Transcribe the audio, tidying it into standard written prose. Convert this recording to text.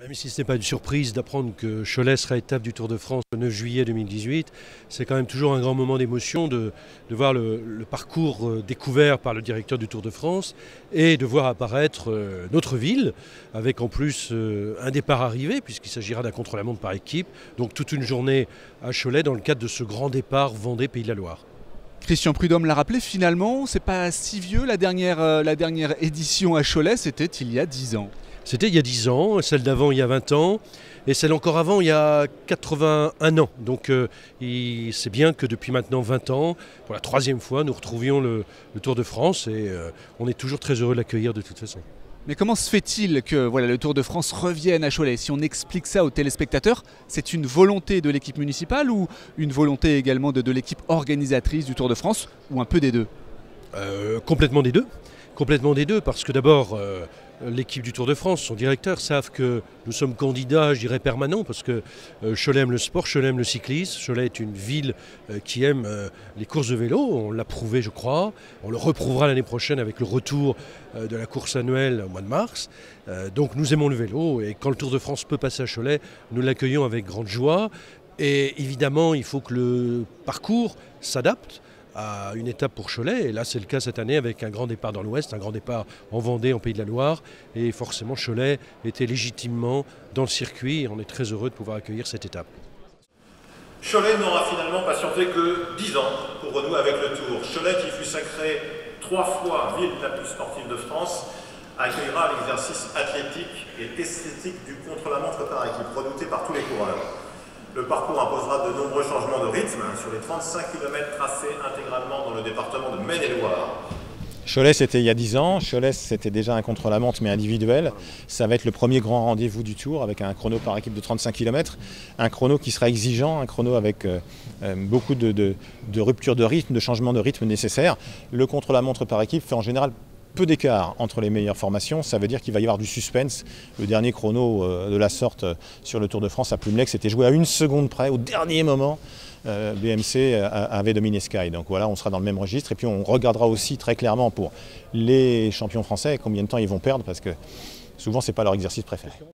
Même si ce n'est pas une surprise d'apprendre que Cholet sera étape du Tour de France le 9 juillet 2018, c'est quand même toujours un grand moment d'émotion de voir le parcours découvert par le directeur du Tour de France et de voir apparaître notre ville, avec en plus un départ arrivé, puisqu'il s'agira d'un contre-la-montre par équipe, donc toute une journée à Cholet dans le cadre de ce grand départ Vendée-Pays de la Loire. Christian Prudhomme l'a rappelé, finalement, c'est pas si vieux. La dernière édition à Cholet, c'était il y a 10 ans. C'était il y a 10 ans, celle d'avant il y a 20 ans, et celle encore avant il y a 81 ans. Donc c'est bien que depuis maintenant 20 ans, pour la troisième fois, nous retrouvions le Tour de France, et on est toujours très heureux de l'accueillir de toute façon. Mais comment se fait-il que le Tour de France revienne à Cholet? Si on explique ça aux téléspectateurs, c'est une volonté de l'équipe municipale ou une volonté également de l'équipe organisatrice du Tour de France, ou un peu des deux? Complètement des deux. Complètement des deux, parce que d'abord, l'équipe du Tour de France, son directeur, savent que nous sommes candidats, je dirais, permanents, parce que Cholet aime le sport, Cholet aime le cyclisme. Cholet est une ville qui aime les courses de vélo, on l'a prouvé, je crois. On le reprouvera l'année prochaine avec le retour de la course annuelle au mois de mars. Donc nous aimons le vélo, et quand le Tour de France peut passer à Cholet, nous l'accueillons avec grande joie. Et évidemment, il faut que le parcours s'adapte à une étape pour Cholet, et là c'est le cas cette année avec un grand départ dans l'Ouest, un grand départ en Vendée, en Pays de la Loire, et forcément Cholet était légitimement dans le circuit, et on est très heureux de pouvoir accueillir cette étape. Cholet n'aura finalement patienté que 10 ans pour renouer avec le Tour. Cholet, qui fut sacrée 3 fois ville la plus sportive de France, accueillera l'exercice athlétique et esthétique du contre-la-montre par équipe, redouté par tous les coureurs. Le parcours imposera de nombreux changements de rythme sur les 35 km tracés intégralement dans le département de Maine-et-Loire. Cholet, c'était il y a 10 ans. Cholet, c'était déjà un contre-la-montre, mais individuel. Ça va être le premier grand rendez-vous du Tour, avec un chrono par équipe de 35 km. Un chrono qui sera exigeant, un chrono avec beaucoup de ruptures de rythme, de changements de rythme nécessaires. Le contre-la-montre par équipe fait en général peu d'écart entre les meilleures formations, ça veut dire qu'il va y avoir du suspense. Le dernier chrono de la sorte sur le Tour de France à Plumelec, c'était joué à 1 seconde près, au dernier moment. BMC avait dominé Sky, donc voilà, on sera dans le même registre, et puis on regardera aussi très clairement pour les champions français combien de temps ils vont perdre, parce que souvent c'est pas leur exercice préféré.